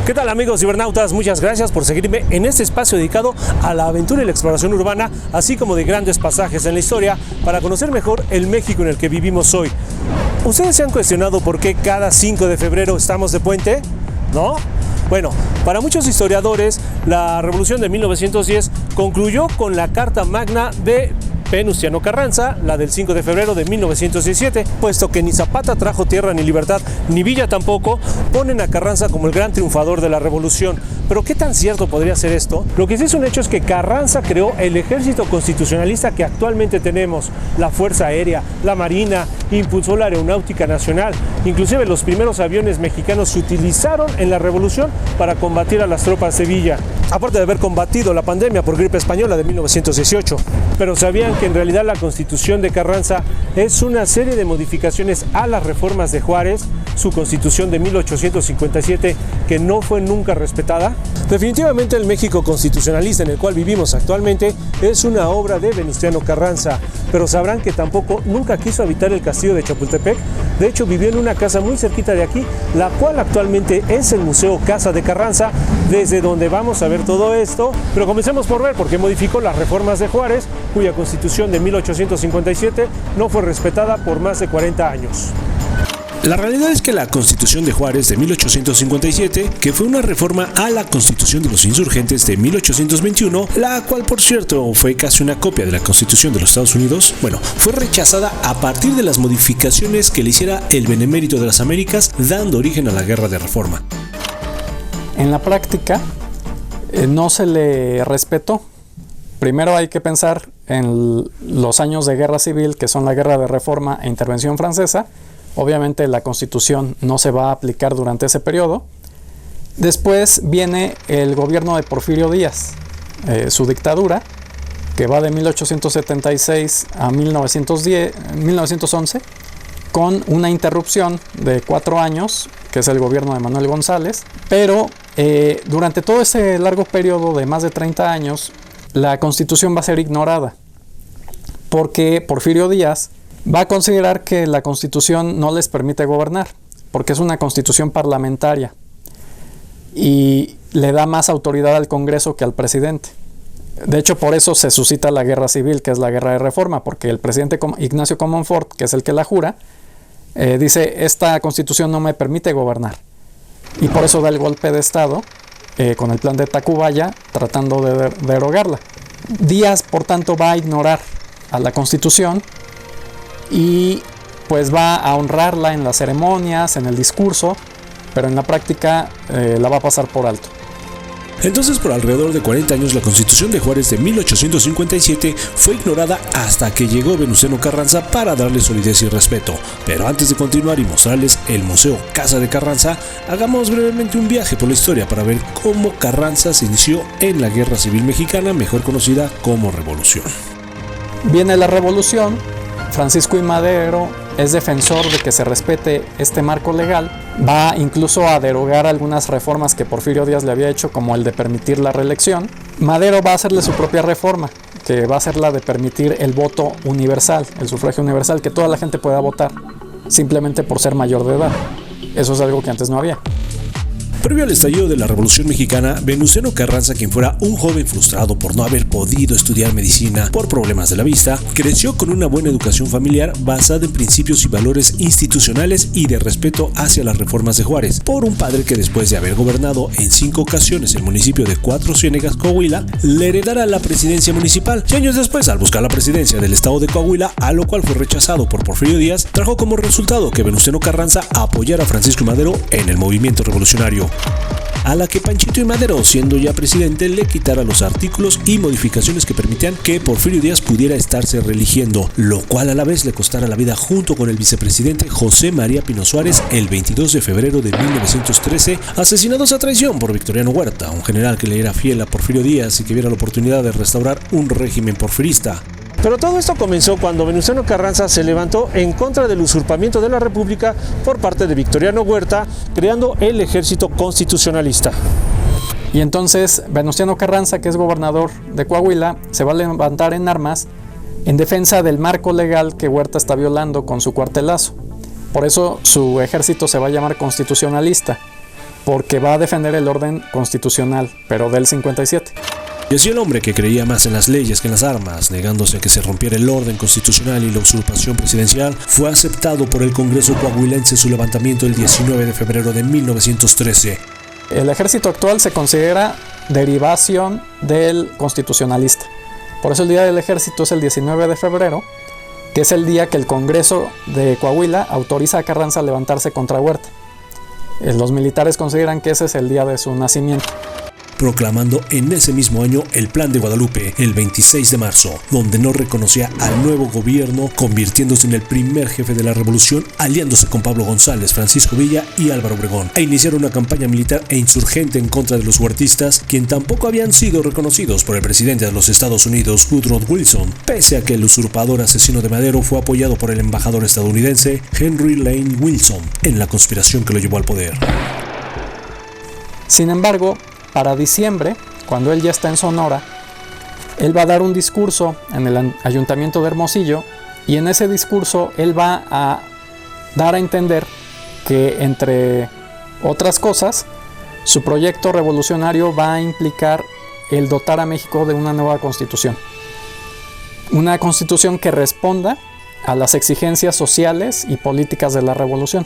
¿Qué tal, amigos cibernautas? Muchas gracias por seguirme en este espacio dedicado a la aventura y la exploración urbana, así como de grandes pasajes en la historia para conocer mejor el México en el que vivimos hoy. ¿Ustedes se han cuestionado por qué cada 5 de febrero estamos de puente? ¿No? Bueno, para muchos historiadores, la Revolución de 1910 concluyó con la Carta Magna de Venustiano Carranza, la del 5 de febrero de 1917, puesto que ni Zapata trajo tierra ni libertad, ni Villa tampoco, ponen a Carranza como el gran triunfador de la revolución. Pero ¿qué tan cierto podría ser esto? Lo que sí es un hecho es que Carranza creó el ejército constitucionalista que actualmente tenemos, la Fuerza Aérea, la Marina, impulsó la Aeronáutica Nacional, inclusive los primeros aviones mexicanos se utilizaron en la revolución para combatir a las tropas de Villa, aparte de haber combatido la pandemia por gripe española de 1918. Pero ¿sabían que en realidad la Constitución de Carranza es una serie de modificaciones a las reformas de Juárez, su Constitución de 1857, que no fue nunca respetada? Definitivamente el México constitucionalista en el cual vivimos actualmente es una obra de Venustiano Carranza, pero sabrán que tampoco nunca quiso habitar el castillo de Chapultepec. De hecho, vivió en una casa muy cerquita de aquí, la cual actualmente es el Museo Casa de Carranza, desde donde vamos a ver todo esto. Pero comencemos por ver por qué modificó las reformas de Juárez, cuya Constitución de 1857 no fue respetada por más de 40 años. La realidad es que la Constitución de Juárez de 1857, que fue una reforma a la Constitución de los Insurgentes de 1821, la cual por cierto fue casi una copia de la Constitución de los Estados Unidos, fue rechazada a partir de las modificaciones que le hiciera el Benemérito de las Américas, dando origen a la Guerra de Reforma. En la práctica, no se le respetó. Primero hay que pensar en los años de guerra civil, que son la Guerra de Reforma e Intervención Francesa. Obviamente la Constitución no se va a aplicar durante ese periodo. Después viene el gobierno de Porfirio Díaz, su dictadura, que va de 1876 a 1911, con una interrupción de 4 años, que es el gobierno de Manuel González. Pero durante todo ese largo periodo de más de 30 años, la Constitución va a ser ignorada, porque Porfirio Díaz va a considerar que la Constitución no les permite gobernar, porque es una Constitución parlamentaria y le da más autoridad al Congreso que al presidente. De hecho, por eso se suscita la guerra civil, que es la Guerra de Reforma, porque el presidente Ignacio Comonfort, que es el que la jura, dice: esta Constitución no me permite gobernar. Y por eso da el golpe de Estado con el plan de Tacubaya, tratando de derogarla. Díaz, por tanto, va a ignorar a la Constitución y pues va a honrarla en las ceremonias, en el discurso, pero en la práctica la va a pasar por alto. Entonces, por alrededor de 40 años, la Constitución de Juárez de 1857 fue ignorada hasta que llegó Venustiano Carranza para darle solidez y respeto. Pero antes de continuar y mostrarles el Museo Casa de Carranza, hagamos brevemente un viaje por la historia para ver cómo Carranza se inició en la Guerra Civil Mexicana, mejor conocida como Revolución. Viene la Revolución. Francisco I. Madero es defensor de que se respete este marco legal, va incluso a derogar algunas reformas que Porfirio Díaz le había hecho, como el de permitir la reelección. Madero va a hacerle su propia reforma, que va a ser la de permitir el voto universal, el sufragio universal, que toda la gente pueda votar, simplemente por ser mayor de edad. Eso es algo que antes no había. Previo al estallido de la Revolución Mexicana, Venustiano Carranza, quien fuera un joven frustrado por no haber podido estudiar medicina por problemas de la vista, creció con una buena educación familiar basada en principios y valores institucionales y de respeto hacia las reformas de Juárez, por un padre que, después de haber gobernado en 5 ocasiones el municipio de Cuatro Ciénegas, Coahuila, le heredara la presidencia municipal. Y años después, al buscar la presidencia del estado de Coahuila, a lo cual fue rechazado por Porfirio Díaz, trajo como resultado que Venustiano Carranza apoyara a Francisco I. Madero en el movimiento revolucionario, a la que Panchito I. Madero, siendo ya presidente, le quitara los artículos y modificaciones que permitían que Porfirio Díaz pudiera estarse reeligiendo, lo cual a la vez le costara la vida junto con el vicepresidente José María Pino Suárez el 22 de febrero de 1913, asesinados a traición por Victoriano Huerta, un general que le era fiel a Porfirio Díaz y que viera la oportunidad de restaurar un régimen porfirista. Pero todo esto comenzó cuando Venustiano Carranza se levantó en contra del usurpamiento de la República por parte de Victoriano Huerta, creando el Ejército Constitucionalista. Y entonces Venustiano Carranza, que es gobernador de Coahuila, se va a levantar en armas en defensa del marco legal que Huerta está violando con su cuartelazo. Por eso su ejército se va a llamar constitucionalista. porque va a defender el orden constitucional, pero del 57. Y así el hombre que creía más en las leyes que en las armas, negándose a que se rompiera el orden constitucional y la usurpación presidencial, fue aceptado por el Congreso coahuilense en su levantamiento el 19 de febrero de 1913. El ejército actual se considera derivación del constitucionalista. Por eso el Día del Ejército es el 19 de febrero, que es el día que el Congreso de Coahuila autoriza a Carranza a levantarse contra Huerta. Los militares consideran que ese es el día de su nacimiento, proclamando en ese mismo año el Plan de Guadalupe el 26 de marzo, donde no reconocía al nuevo gobierno, convirtiéndose en el primer jefe de la revolución, aliándose con Pablo González, Francisco Villa y Álvaro Obregón, a iniciar una campaña militar e insurgente en contra de los huertistas, quien tampoco habían sido reconocidos por el presidente de los Estados Unidos, Woodrow Wilson, pese a que el usurpador asesino de Madero fue apoyado por el embajador estadounidense Henry Lane Wilson en la conspiración que lo llevó al poder. Sin embargo, para diciembre, cuando él ya está en Sonora, él va a dar un discurso en el Ayuntamiento de Hermosillo, y en ese discurso él va a dar a entender que, entre otras cosas, su proyecto revolucionario va a implicar el dotar a México de una nueva constitución. Una constitución que responda a las exigencias sociales y políticas de la revolución,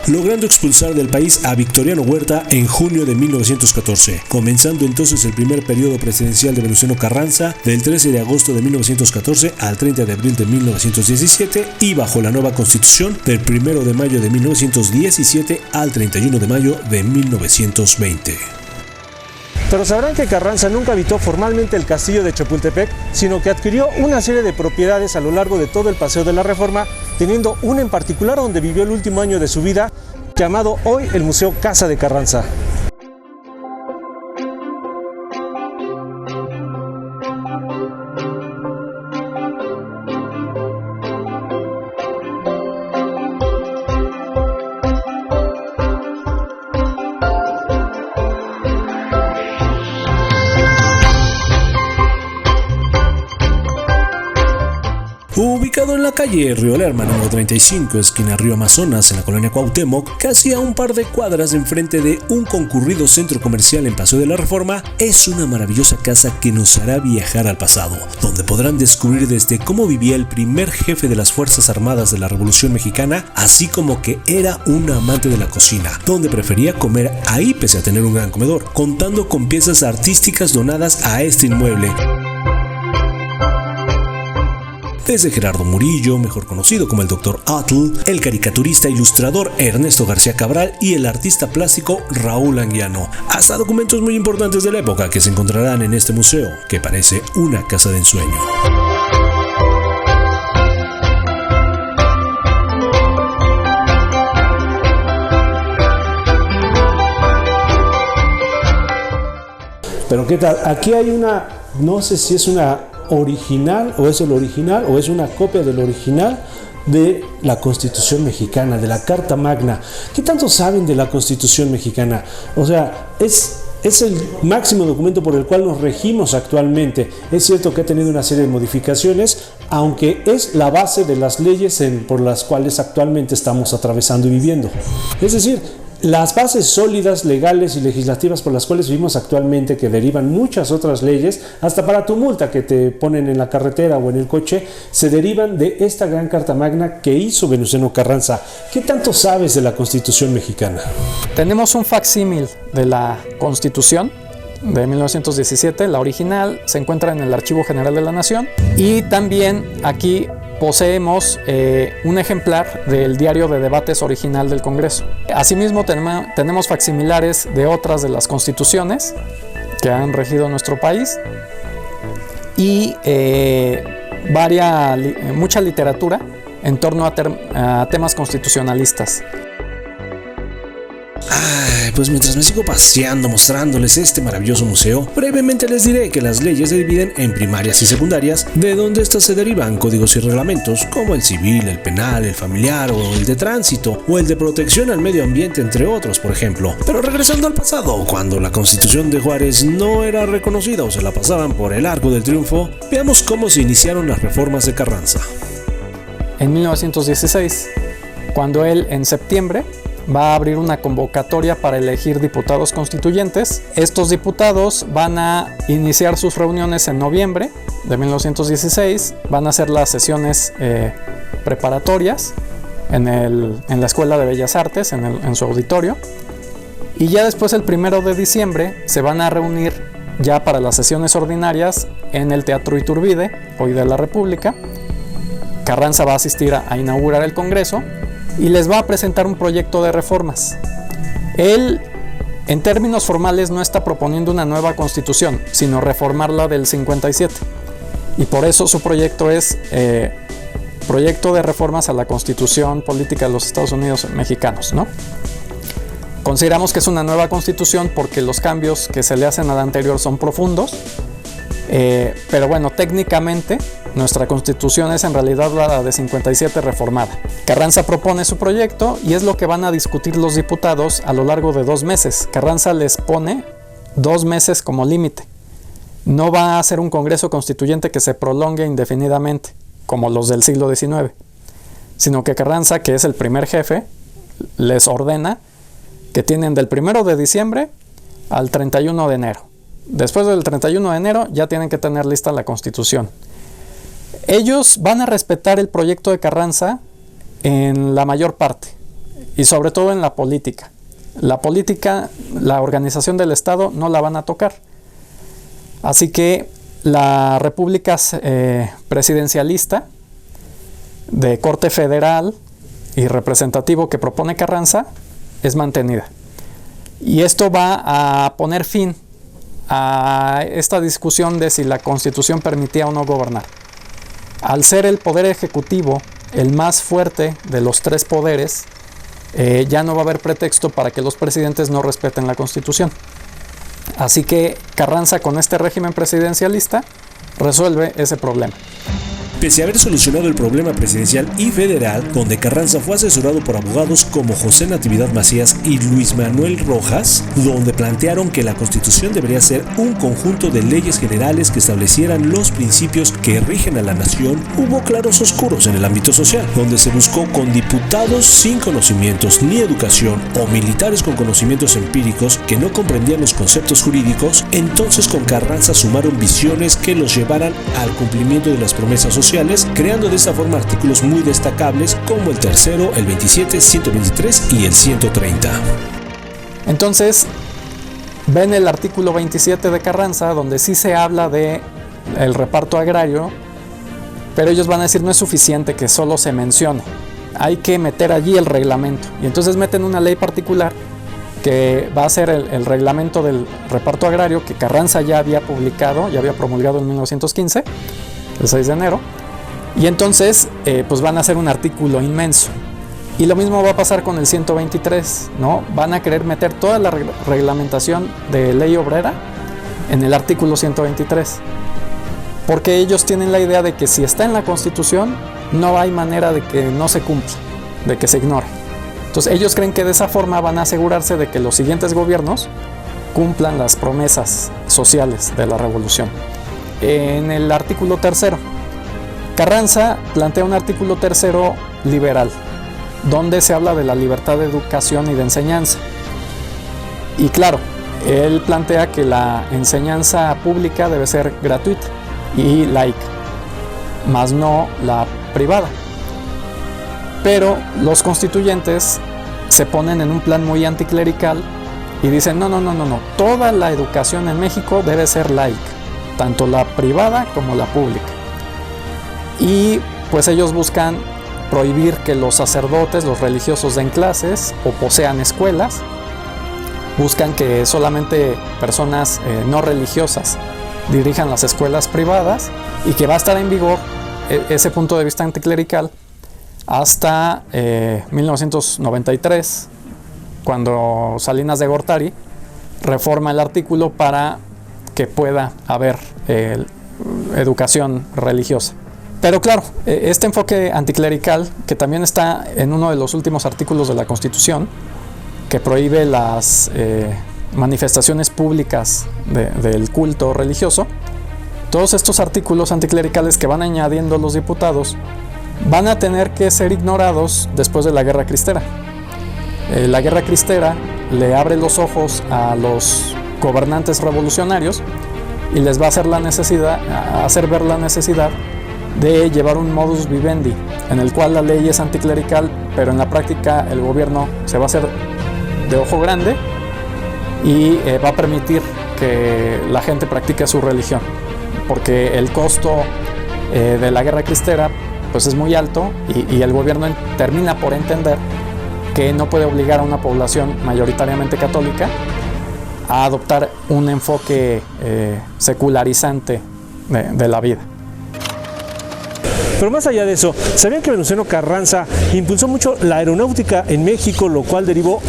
logrando expulsar del país a Victoriano Huerta en junio de 1914, comenzando entonces el primer periodo presidencial de Venustiano Carranza del 13 de agosto de 1914 al 30 de abril de 1917 y bajo la nueva constitución del 1 de mayo de 1917 al 31 de mayo de 1920. Pero sabrán que Carranza nunca habitó formalmente el castillo de Chapultepec, sino que adquirió una serie de propiedades a lo largo de todo el Paseo de la Reforma, teniendo una en particular donde vivió el último año de su vida, llamado hoy el Museo Casa de Carranza. Ubicado en la calle Río Lerma, número 35, esquina Río Amazonas, en la colonia Cuauhtémoc, casi a un par de cuadras enfrente de un concurrido centro comercial en Paseo de la Reforma, es una maravillosa casa que nos hará viajar al pasado, donde podrán descubrir desde cómo vivía el primer jefe de las Fuerzas Armadas de la Revolución Mexicana, así como que era un amante de la cocina, donde prefería comer ahí pese a tener un gran comedor, contando con piezas artísticas donadas a este inmueble. Desde Gerardo Murillo, mejor conocido como el Dr. Atl, el caricaturista e ilustrador Ernesto García Cabral y el artista plástico Raúl Anguiano, hasta documentos muy importantes de la época que se encontrarán en este museo, que parece una casa de ensueño. Pero ¿qué tal? Aquí hay una, no sé si es una original o es el original o es una copia del original de la Constitución mexicana, de la Carta Magna. ¿Qué tanto saben de la Constitución mexicana? O sea, es el máximo documento por el cual nos regimos actualmente. Es cierto que ha tenido una serie de modificaciones, aunque es la base de las leyes por las cuales actualmente estamos atravesando y viviendo. Es decir, las bases sólidas, legales y legislativas por las cuales vivimos actualmente, que derivan muchas otras leyes, hasta para tu multa que te ponen en la carretera o en el coche, se derivan de esta gran Carta Magna que hizo Venustiano Carranza. ¿Qué tanto sabes de la Constitución mexicana? Tenemos un facsímil de la Constitución de 1917, la original se encuentra en el Archivo General de la Nación, y también aquí poseemos un ejemplar del diario de debates original del Congreso. Asimismo, tenemos facsimilares de otras de las constituciones que han regido nuestro país y mucha literatura en torno a temas constitucionalistas. Pues mientras me sigo paseando mostrándoles este maravilloso museo, brevemente les diré que las leyes se dividen en primarias y secundarias, de donde estas se derivan códigos y reglamentos como el civil, el penal, el familiar o el de tránsito, o el de protección al medio ambiente, entre otros, por ejemplo. Pero regresando al pasado, cuando la Constitución de Juárez no era reconocida o se la pasaban por el arco del triunfo, veamos cómo se iniciaron las reformas de Carranza. En 1916, cuando él en septiembre va a abrir una convocatoria para elegir diputados constituyentes. Estos diputados van a iniciar sus reuniones en noviembre de 1916, van a hacer las sesiones preparatorias en la Escuela de Bellas Artes, en su auditorio, y ya después el 1 de diciembre se van a reunir ya para las sesiones ordinarias en el Teatro Iturbide, hoy de la República. Carranza va a asistir a inaugurar el Congreso y les va a presentar un proyecto de reformas. Él, en términos formales, no está proponiendo una nueva constitución, sino reformarla del 57. Y por eso su proyecto es proyecto de reformas a la Constitución Política de los Estados Unidos Mexicanos, ¿no? Consideramos que es una nueva constitución porque los cambios que se le hacen a la anterior son profundos, pero bueno, técnicamente nuestra constitución es en realidad la de 57 reformada. Carranza propone su proyecto y es lo que van a discutir los diputados a lo largo de 2 meses. Carranza les pone 2 meses como límite. No va a ser un Congreso Constituyente que se prolongue indefinidamente, como los del siglo XIX, sino que Carranza, que es el primer jefe, les ordena que tienen del 1 de diciembre al 31 de enero. Después del 31 de enero ya tienen que tener lista la Constitución. Ellos van a respetar el proyecto de Carranza en la mayor parte, y sobre todo en la política. La política, la organización del Estado, no la van a tocar. Así que la república presidencialista de corte federal y representativo que propone Carranza es mantenida. Y esto va a poner fin a esta discusión de si la Constitución permitía o no gobernar. Al ser el poder ejecutivo el más fuerte de los 3 poderes, ya no va a haber pretexto para que los presidentes no respeten la Constitución. Así que Carranza, con este régimen presidencialista, resuelve ese problema. Pese a haber solucionado el problema presidencial y federal, donde Carranza fue asesorado por abogados como José Natividad Macías y Luis Manuel Rojas, donde plantearon que la Constitución debería ser un conjunto de leyes generales que establecieran los principios que rigen a la nación, hubo claros oscuros en el ámbito social, donde se buscó con diputados sin conocimientos ni educación o militares con conocimientos empíricos que no comprendían los conceptos jurídicos. Entonces con Carranza sumaron visiones que los llevaran al cumplimiento de las promesas sociales, creando de esta forma artículos muy destacables como el 3º, el 27, 123 y el 130. Entonces, ven el artículo 27 de Carranza, donde sí se habla de el reparto agrario, pero ellos van a decir no es suficiente que solo se mencione, hay que meter allí el reglamento. Y entonces meten una ley particular que va a ser el reglamento del reparto agrario que Carranza ya había publicado, ya había promulgado en 1915, el 6 de enero, y entonces pues van a hacer un artículo inmenso. Y lo mismo va a pasar con el 123, ¿no? Van a querer meter toda la reglamentación de ley obrera en el artículo 123, porque ellos tienen la idea de que si está en la Constitución no hay manera de que no se cumpla, de que se ignore. Entonces ellos creen que de esa forma van a asegurarse de que los siguientes gobiernos cumplan las promesas sociales de la revolución. En el artículo 3, Carranza plantea un artículo 3 liberal, donde se habla de la libertad de educación y de enseñanza. Y claro, él plantea que la enseñanza pública debe ser gratuita y laica, más no la privada. Pero los constituyentes se ponen en un plan muy anticlerical y dicen no, toda la educación en México debe ser laica, tanto la privada como la pública. Y pues ellos buscan prohibir que los sacerdotes, los religiosos den clases o posean escuelas. Buscan que solamente personas no religiosas dirijan las escuelas privadas y que va a estar en vigor ese punto de vista anticlerical hasta 1993, cuando Salinas de Gortari reforma el artículo para que pueda haber educación religiosa. Pero claro, este enfoque anticlerical, que también está en uno de los últimos artículos de la Constitución, que prohíbe las manifestaciones públicas del culto religioso, todos estos artículos anticlericales que van añadiendo los diputados van a tener que ser ignorados después de la Guerra Cristera. La guerra cristera le abre los ojos a los gobernantes revolucionarios y les va a hacer ver la necesidad de llevar un modus vivendi, en el cual la ley es anticlerical, pero en la práctica el gobierno se va a hacer de ojo grande y va a permitir que la gente practique su religión, porque el costo de la guerra cristera pues es muy alto y el gobierno termina por entender que no puede obligar a una población mayoritariamente católica a adoptar un enfoque secularizante de la vida. Pero más allá de eso, ¿sabían que Venustiano Carranza impulsó mucho la aeronáutica en México, lo cual derivó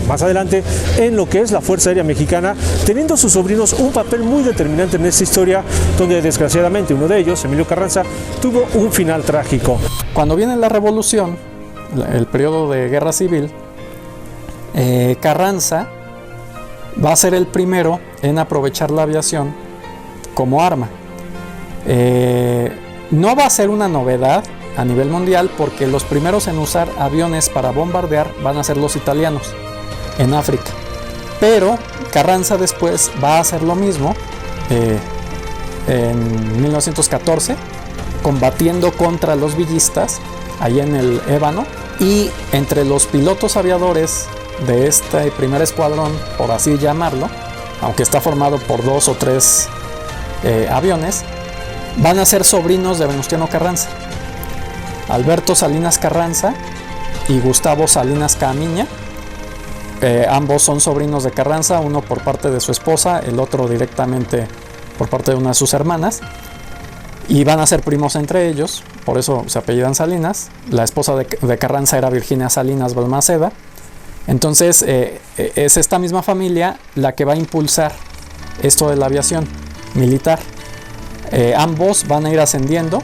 más adelante en lo que es la Fuerza Aérea Mexicana, teniendo sus sobrinos un papel muy determinante en esta historia, donde desgraciadamente uno de ellos, Emilio Carranza, tuvo un final trágico? Cuando viene la Revolución, el periodo de guerra civil, Carranza va a ser el primero en aprovechar la aviación como arma. No va a ser una novedad a nivel mundial, porque los primeros en usar aviones para bombardear van a ser los italianos en África. Pero Carranza después va a hacer lo mismo en 1914, combatiendo contra los villistas ahí en el Ébano, y entre los pilotos aviadores de este primer escuadrón, por así llamarlo, aunque está formado por 2 o 3 aviones, van a ser sobrinos de Venustiano Carranza, Alberto Salinas Carranza y Gustavo Salinas Caamiña. Ambos son sobrinos de Carranza, uno por parte de su esposa, el otro directamente por parte de una de sus hermanas, y van a ser primos entre ellos, por eso se apellidan Salinas. La esposa de Carranza era Virginia Salinas Balmaceda. Entonces es esta misma familia la que va a impulsar esto de la aviación militar. Ambos van a ir ascendiendo.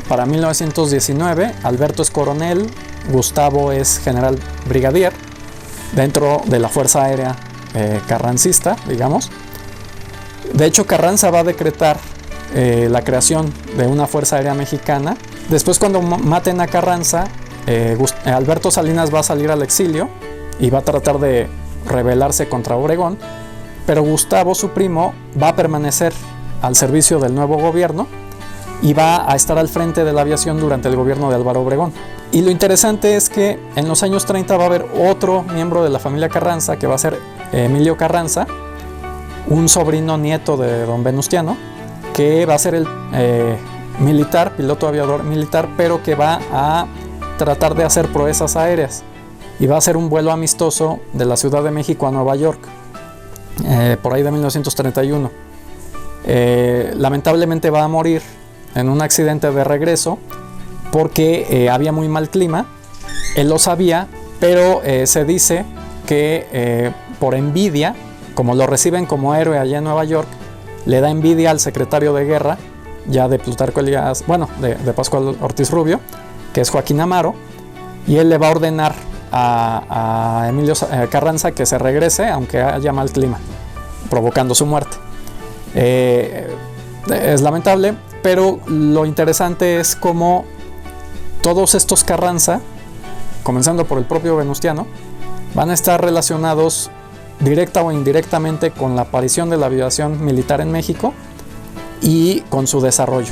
Para 1919, Alberto es coronel, Gustavo es general brigadier dentro de la Fuerza Aérea carrancista, digamos. De hecho, Carranza va a decretar la creación de una Fuerza Aérea Mexicana. Después, cuando maten a Carranza, Alberto Salinas va a salir al exilio y va a tratar de rebelarse contra Obregón, pero Gustavo, su primo, va a permanecer al servicio del nuevo gobierno y va a estar al frente de la aviación durante el gobierno de Álvaro Obregón. Y lo interesante es que en los años 30 va a haber otro miembro de la familia Carranza, que va a ser Emilio Carranza, un sobrino nieto de don Venustiano, que va a ser el militar, piloto aviador militar, pero que va a tratar de hacer proezas aéreas, y va a hacer un vuelo amistoso de la Ciudad de México a Nueva York por ahí de 1931. Lamentablemente va a morir en un accidente de regreso porque había muy mal clima. Él lo sabía, pero se dice que por envidia, como lo reciben como héroe allá en Nueva York, le da envidia al secretario de guerra, ya de Plutarco Elías, bueno, de Pascual Ortiz Rubio, que es Joaquín Amaro, y él le va a ordenar a Emilio Carranza que se regrese aunque haya mal clima, provocando su muerte. Es lamentable, pero lo interesante es cómo todos estos Carranza, comenzando por el propio Venustiano, van a estar relacionados directa o indirectamente con la aparición de la aviación militar en México y con su desarrollo.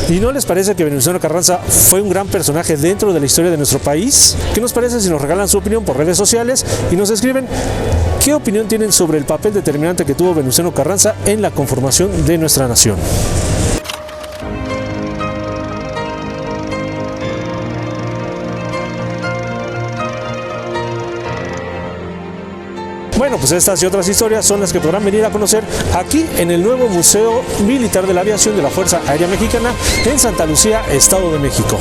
¿Y no les parece que Venustiano Carranza fue un gran personaje dentro de la historia de nuestro país? ¿Qué nos parece si nos regalan su opinión por redes sociales y nos escriben qué opinión tienen sobre el papel determinante que tuvo Venustiano Carranza en la conformación de nuestra nación? Bueno, pues estas y otras historias son las que podrán venir a conocer aquí en el nuevo Museo Militar de la Aviación de la Fuerza Aérea Mexicana en Santa Lucía, Estado de México.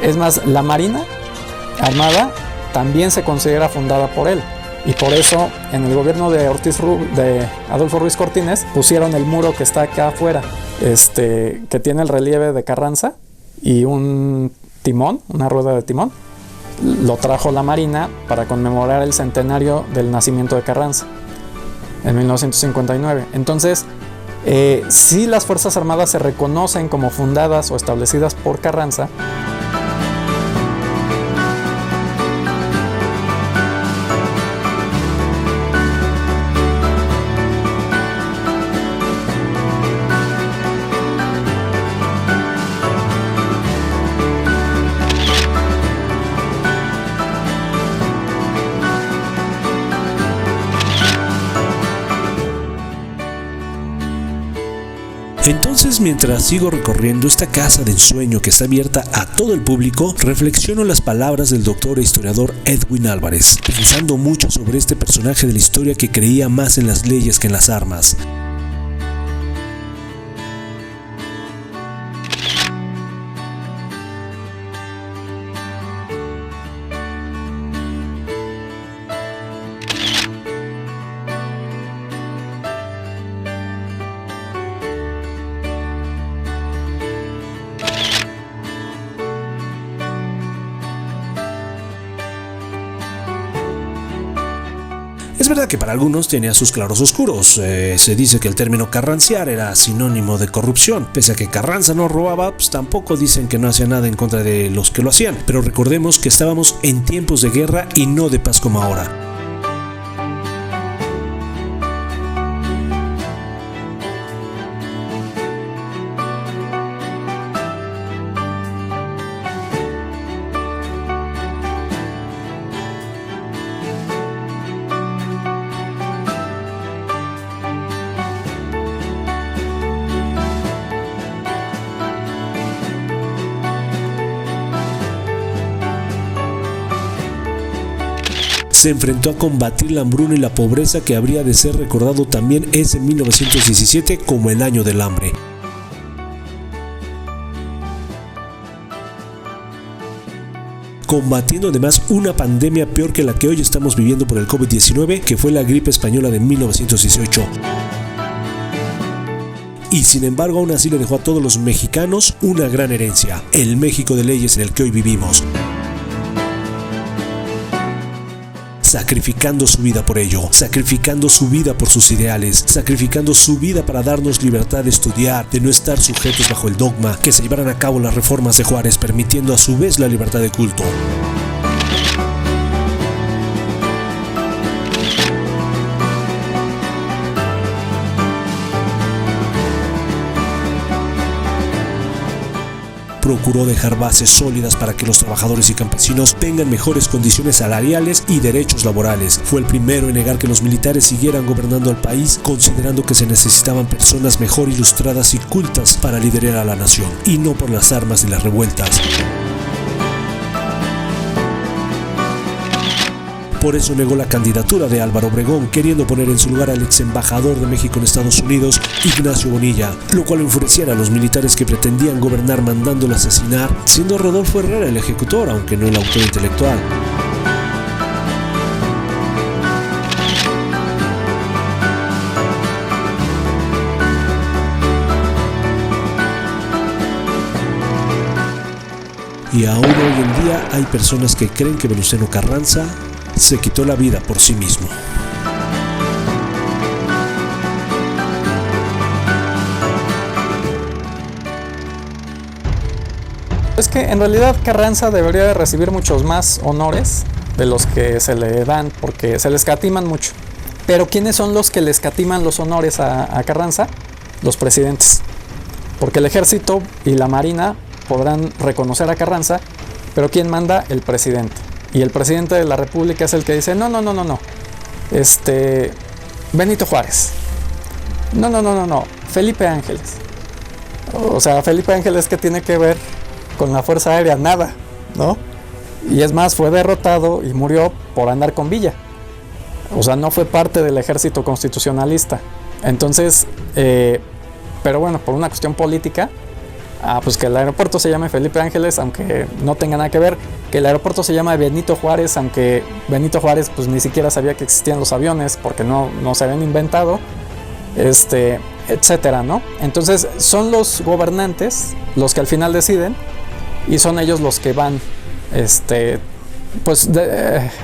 Es más, la Marina Armada también se considera fundada por él, y por eso en el gobierno de Adolfo Ruiz Cortines pusieron el muro que está acá afuera, que tiene el relieve de Carranza y un timón, una rueda de timón. Lo trajo la Marina para conmemorar el centenario del nacimiento de Carranza en 1959. Entonces, sí, las Fuerzas Armadas se reconocen como fundadas o establecidas por Carranza. Entonces, mientras sigo recorriendo esta casa de ensueño que está abierta a todo el público, reflexiono las palabras del doctor e historiador Edwin Álvarez, pensando mucho sobre este personaje de la historia que creía más en las leyes que en las armas. Es verdad que para algunos tenía sus claros oscuros. Se dice que el término carranciar era sinónimo de corrupción. Pese a que Carranza no robaba, pues tampoco dicen que no hacía nada en contra de los que lo hacían. Pero recordemos que estábamos en tiempos de guerra y no de paz como ahora. Se enfrentó a combatir la hambruna y la pobreza que habría de ser recordado también ese 1917 como el año del hambre. Combatiendo además una pandemia peor que la que hoy estamos viviendo por el COVID-19, que fue la gripe española de 1918. Y sin embargo, aún así le dejó a todos los mexicanos una gran herencia, el México de leyes en el que hoy vivimos. Sacrificando su vida por ello, sacrificando su vida por sus ideales, sacrificando su vida para darnos libertad de estudiar, de no estar sujetos bajo el dogma, que se llevaran a cabo las reformas de Juárez, permitiendo a su vez la libertad de culto. Procuró dejar bases sólidas para que los trabajadores y campesinos tengan mejores condiciones salariales y derechos laborales. Fue el primero en negar que los militares siguieran gobernando al país, considerando que se necesitaban personas mejor ilustradas y cultas para liderar a la nación, y no por las armas y las revueltas. Por eso negó la candidatura de Álvaro Obregón, queriendo poner en su lugar al ex embajador de México en Estados Unidos, Ignacio Bonilla, lo cual enfureciera a los militares que pretendían gobernar mandándolo asesinar, siendo Rodolfo Herrera el ejecutor, aunque no el autor intelectual. Y aún hoy en día hay personas que creen que Venustiano Carranza se quitó la vida por sí mismo. Es que en realidad Carranza debería de recibir muchos más honores de los que se le dan, porque se le escatiman mucho. Pero ¿quiénes son los que le escatiman los honores a Carranza? Los presidentes. Porque el ejército y la marina podrán reconocer a Carranza, pero ¿quién manda? El presidente. Y el presidente de la República es el que dice, no. Benito Juárez. No. Felipe Ángeles. O sea, Felipe Ángeles, ¿qué tiene que ver con la Fuerza Aérea? Nada, ¿no? Y es más, fue derrotado y murió por andar con Villa. O sea, no fue parte del ejército constitucionalista. Entonces, pero bueno, por una cuestión política, pues que el aeropuerto se llame Felipe Ángeles, aunque no tenga nada que ver, que el aeropuerto se llama Benito Juárez, aunque Benito Juárez pues ni siquiera sabía que existían los aviones porque no se habían inventado, etcétera, ¿no? Entonces son los gobernantes los que al final deciden y son ellos los que van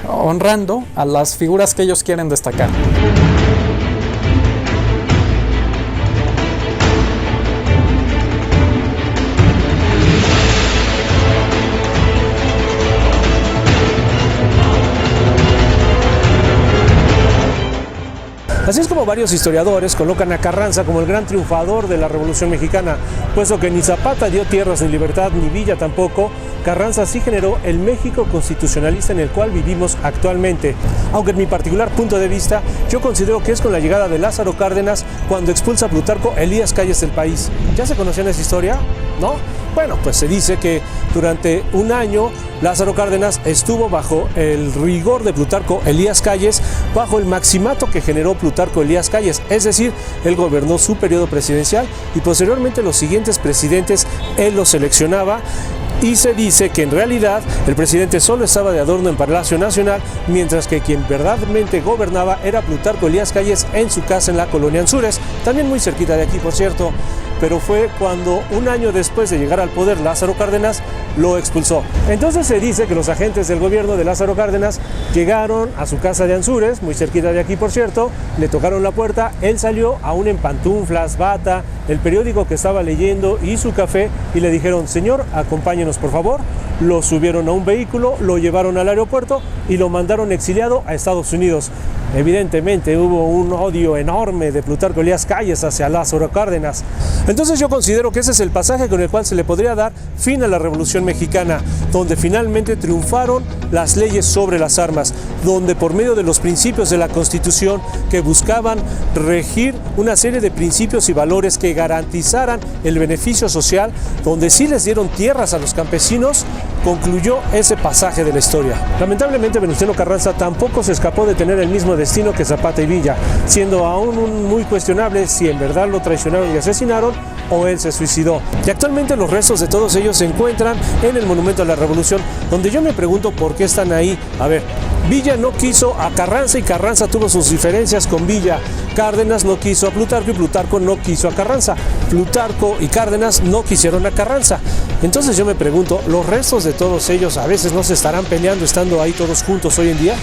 honrando a las figuras que ellos quieren destacar. Así es como varios historiadores colocan a Carranza como el gran triunfador de la Revolución Mexicana, puesto que ni Zapata dio tierras ni libertad, ni Villa tampoco. Carranza sí generó el México constitucionalista en el cual vivimos actualmente. Aunque en mi particular punto de vista, yo considero que es con la llegada de Lázaro Cárdenas cuando expulsa a Plutarco Elías Calles del país. ¿Ya se conocían esa historia? ¿No? Bueno, pues se dice que durante un año Lázaro Cárdenas estuvo bajo el rigor de Plutarco Elías Calles, bajo el maximato que generó Plutarco Elías Calles, es decir, él gobernó su periodo presidencial y posteriormente los siguientes presidentes él los seleccionaba. Y se dice que en realidad el presidente solo estaba de adorno en Palacio Nacional, mientras que quien verdaderamente gobernaba era Plutarco Elías Calles en su casa en la colonia Anzures, también muy cerquita de aquí, por cierto. Pero fue cuando un año después de llegar al poder Lázaro Cárdenas lo expulsó. Entonces se dice que los agentes del gobierno de Lázaro Cárdenas llegaron a su casa de Anzures, muy cerquita de aquí por cierto, le tocaron la puerta, él salió aún en pantuflas, bata, el periódico que estaba leyendo y su café y le dijeron: señor, acompáñenos por favor. Lo subieron a un vehículo, lo llevaron al aeropuerto y lo mandaron exiliado a Estados Unidos. Evidentemente hubo un odio enorme de Plutarco Elías Calles hacia Lázaro Cárdenas. Entonces yo considero que ese es el pasaje con el cual se le podría dar fin a la Revolución Mexicana, donde finalmente triunfaron las leyes sobre las armas, donde por medio de los principios de la Constitución que buscaban regir una serie de principios y valores que garantizaran el beneficio social, donde sí les dieron tierras a los campesinos, concluyó ese pasaje de la historia. Lamentablemente Venustiano Carranza tampoco se escapó de tener el mismo destino que Zapata y Villa, siendo aún muy cuestionable si en verdad lo traicionaron y asesinaron o él se suicidó. Y actualmente los restos de todos ellos se encuentran en el Monumento a la Revolución, donde yo me pregunto por qué están ahí. A ver, Villa no quiso a Carranza y Carranza tuvo sus diferencias con Villa. Cárdenas no quiso a Plutarco y Plutarco no quiso a Carranza. Plutarco y Cárdenas no quisieron a Carranza. Entonces yo me pregunto, ¿los restos de todos ellos a veces no se estarán peleando estando ahí todos juntos hoy en día?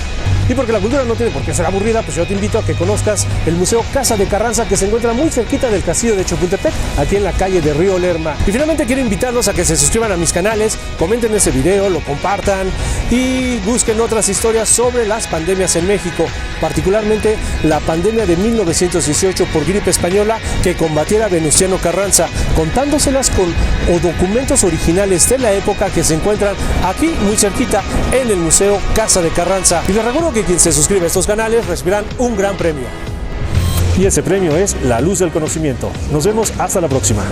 Y porque la cultura no tiene por qué ser aburrida, pues yo te invito a que conozcas el Museo Casa de Carranza, que se encuentra muy cerquita del castillo de Chapultepec, aquí en la calle de Río Lerma. Y finalmente quiero invitarlos a que se suscriban a mis canales, comenten ese video, lo compartan y busquen otras historias sobre las pandemias en México, particularmente la pandemia de 1918 por gripe española que combatiera Venustiano Carranza, contándoselas con documentos originales de la época que se encuentran aquí muy cerquita en el Museo Casa de Carranza. Y les recuerdo que quien se suscribe a estos canales recibirán un gran premio. Y ese premio es la luz del conocimiento. Nos vemos hasta la próxima.